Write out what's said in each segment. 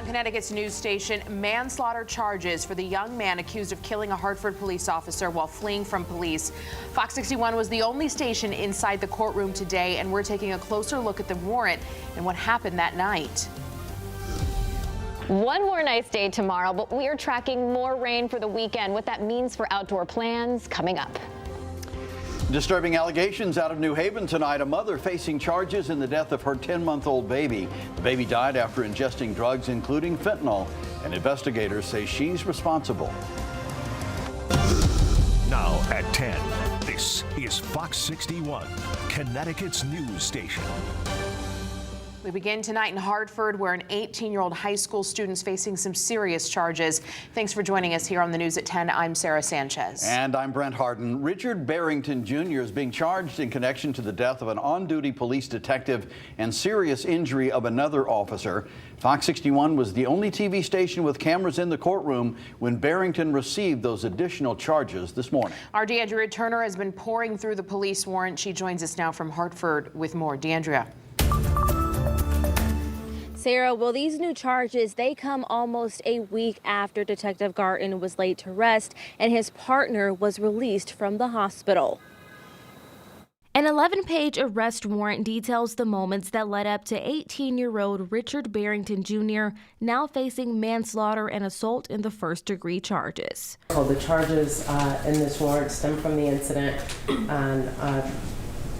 Connecticut's news station, manslaughter charges for the young man accused of killing a Hartford police officer while fleeing from police. Fox 61 was the only station inside the courtroom today, and we're taking a closer look at the warrant and what happened that night. One more nice day tomorrow, but we are tracking more rain for the weekend. What that means for outdoor plans coming up. Disturbing allegations out of New Haven tonight. A mother facing charges in the death of her 10-month-old baby. The baby died after ingesting drugs, including fentanyl, and investigators say she's responsible. Now at 10, this is Fox 61, Connecticut's news station. We begin tonight in Hartford, where an 18-year-old high school student is facing some serious charges. Thanks for joining us here on the news at 10. I'm Sarah Sanchez. And I'm Brent Harden. Richard Barrington Jr. is being charged in connection to the death of an on-duty police detective and serious injury of another officer. Fox 61 was the only TV station with cameras in the courtroom when Barrington received those additional charges this morning. Our DeAndrea Turner has been pouring through the police warrant. She joins us now from Hartford with more. DeAndrea. Sarah, well, these new charges, they come almost a week after Detective Garton was laid to rest and his partner was released from the hospital. An 11-page arrest warrant details the moments that led up to 18-year-old Richard Barrington Jr. now facing manslaughter and assault in the first-degree charges. So the charges in this warrant stem from the incident on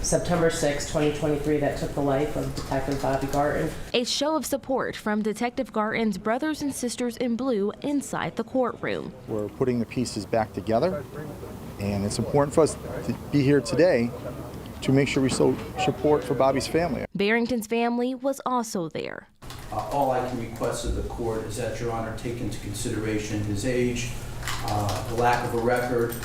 September 6, 2023, that took the life of Detective Bobby Garton. A show of support from Detective Garton's brothers and sisters in blue inside the courtroom. We're putting the pieces back together, and it's important for us to be here today to make sure we show support for Bobby's family. Barrington's family was also there. All I can request of the court is that Your Honor take into consideration his age, the lack of a record,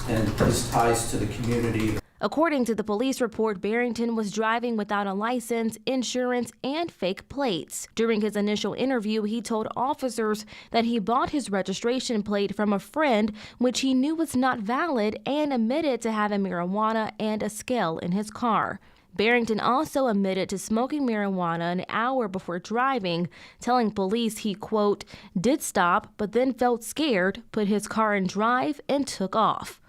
and his ties to the community. According to the police report, Barrington was driving without a license, insurance, and fake plates. During his initial interview, he told officers that he bought his registration plate from a friend, which he knew was not valid, and admitted to having marijuana and a scale in his car. Barrington also admitted to smoking marijuana an hour before driving, telling police he, quote, did stop, but then felt scared, put his car in drive, and took off.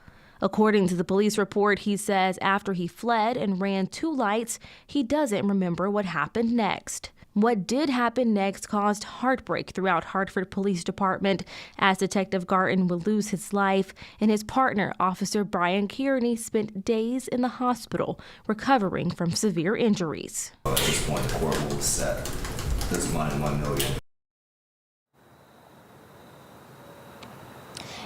According to the police report, he says after he fled and ran 2 lights, he doesn't remember what happened next. What did happen next caused heartbreak throughout Hartford Police Department, as Detective Garton would lose his life and his partner, Officer Brian Kearney, spent days in the hospital recovering from severe injuries. At this point, the court will set this money $1 million.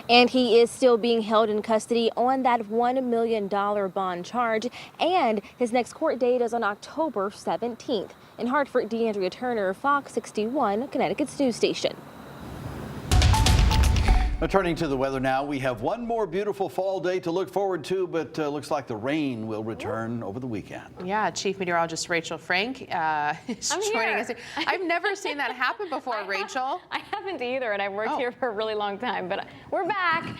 And he is still being held in custody on that $1 million bond charge. And his next court date is on October 17th. In Hartford, DeAndrea Turner, Fox 61, Connecticut's news station. Turning to the weather now, we have one more beautiful fall day to look forward to, but looks like the rain will return over the weekend. Yeah, Chief Meteorologist Rachel Frank is joining us. I've never seen that happen before, Rachel. I haven't either, and I've worked here for a really long time, but we're back.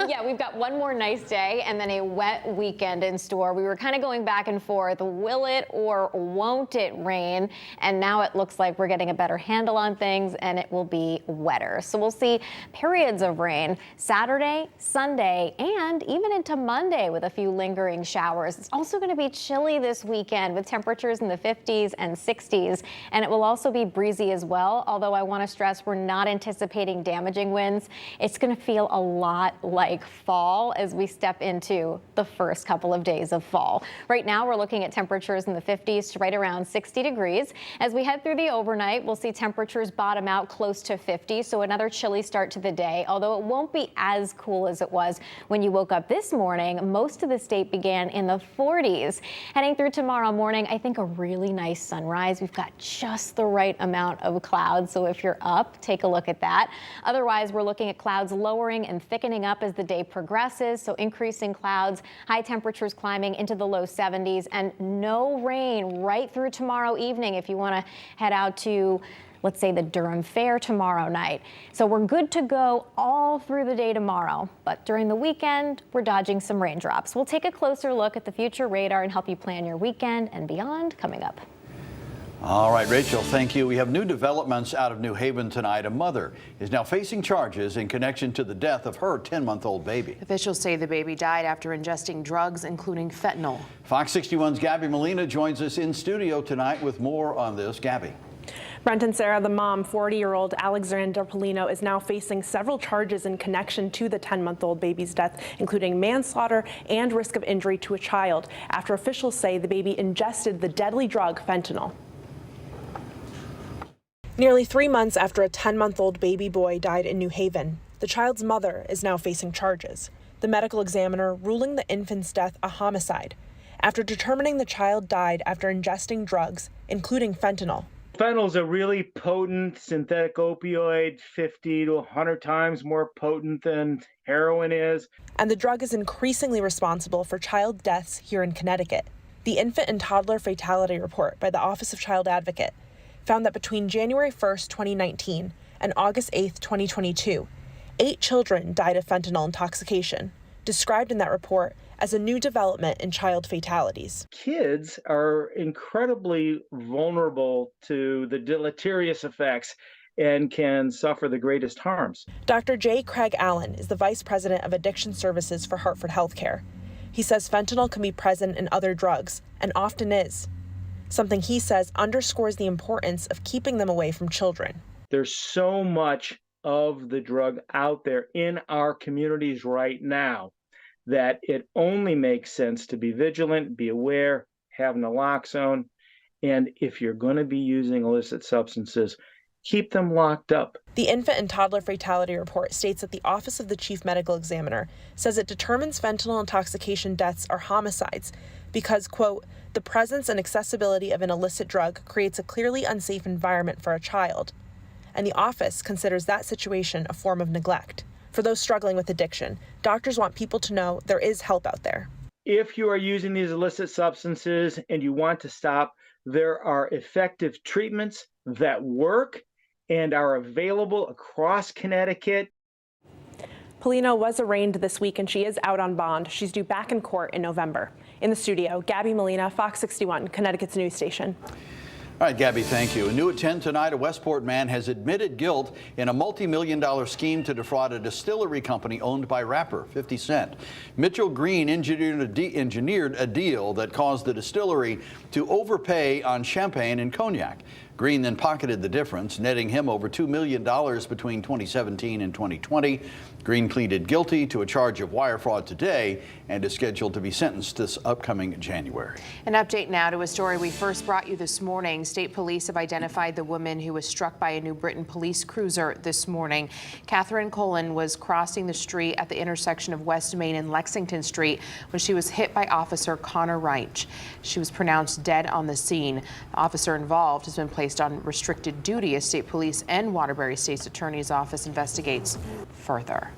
Yeah, we've got one more nice day and then a wet weekend in store. We were kind of going back and forth. Will it or won't it rain? And now it looks like we're getting a better handle on things and it will be wetter. So we'll see periods of rain Saturday, Sunday, and even into Monday with a few lingering showers. It's also going to be chilly this weekend with temperatures in the 50s and 60s, and it will also be breezy as well, although I want to stress we're not anticipating damaging winds. It's going to feel a lot like fall as we step into the first couple of days of fall. Right now we're looking at temperatures in the 50s to right around 60 degrees. As we head through the overnight, we'll see temperatures bottom out close to 50, so another chilly start to the day, although it won't be as cool as it was when you woke up this morning. Most of the state began in the 40s. Heading through tomorrow morning, I think a really nice sunrise. We've got just the right amount of clouds, so if you're up, take a look at that. Otherwise, we're looking at clouds lowering and thickening up as the day progresses, so increasing clouds, high temperatures climbing into the low 70s, and no rain right through tomorrow evening if you want to head out to, let's say, the Durham Fair tomorrow night. So we're good to go all through the day tomorrow, but during the weekend, we're dodging some raindrops. We'll take a closer look at the future radar and help you plan your weekend and beyond coming up. All right, Rachel, thank you. We have new developments out of New Haven tonight. A mother is now facing charges in connection to the death of her 10-month-old baby. Officials say the baby died after ingesting drugs, including fentanyl. Fox 61's Gabby Molina joins us in studio tonight with more on this. Gabby. Brent and Sarah, the mom, 40-year-old Alexandra Polino, is now facing several charges in connection to the 10-month-old baby's death, including manslaughter and risk of injury to a child, after officials say the baby ingested the deadly drug fentanyl. Nearly 3 months after a 10-month-old baby boy died in New Haven, the child's mother is now facing charges. The medical examiner ruling the infant's death a homicide after determining the child died after ingesting drugs, including fentanyl. Fentanyl is a really potent synthetic opioid, 50 to 100 times more potent than heroin is. And the drug is increasingly responsible for child deaths here in Connecticut. The Infant and Toddler Fatality Report by the Office of Child Advocate found that between January 1st, 2019 and August 8th, 2022, 8 children died of fentanyl intoxication, described in that report as a new development in child fatalities. Kids are incredibly vulnerable to the deleterious effects and can suffer the greatest harms. Dr. J. Craig Allen is the Vice President of Addiction Services for Hartford Healthcare. He says fentanyl can be present in other drugs, and often is. Something he says underscores the importance of keeping them away from children. There's so much of the drug out there in our communities right now that it only makes sense to be vigilant, be aware, have naloxone, and if you're going to be using illicit substances, keep them locked up. The Infant and Toddler Fatality Report states that the Office of the Chief Medical Examiner says it determines fentanyl intoxication deaths are homicides because, quote, the presence and accessibility of an illicit drug creates a clearly unsafe environment for a child. And the office considers that situation a form of neglect. For those struggling with addiction, doctors want people to know there is help out there. If you are using these illicit substances and you want to stop, there are effective treatments that work and are available across Connecticut. Polino was arraigned this week and she is out on bond. She's due back in court in November. In the studio, Gabby Molina, Fox 61, Connecticut's news station. All right, Gabby, thank you. New at 10 tonight, a Westport man has admitted guilt in a multi-million-dollar scheme to defraud a distillery company owned by rapper 50 Cent. Mitchell Green engineered a deal that caused the distillery to overpay on champagne and cognac. Green then pocketed the difference, netting him over $2 million between 2017 and 2020. Green pleaded guilty to a charge of wire fraud today and is scheduled to be sentenced this upcoming January. An update now to a story we first brought you this morning. State police have identified the woman who was struck by a New Britain police cruiser this morning. Catherine Colin was crossing the street at the intersection of West Main and Lexington Street when she was hit by Officer Connor Reich. She was pronounced dead on the scene. The officer involved has been placed on restricted duty as state police and Waterbury State's Attorney's Office investigates further.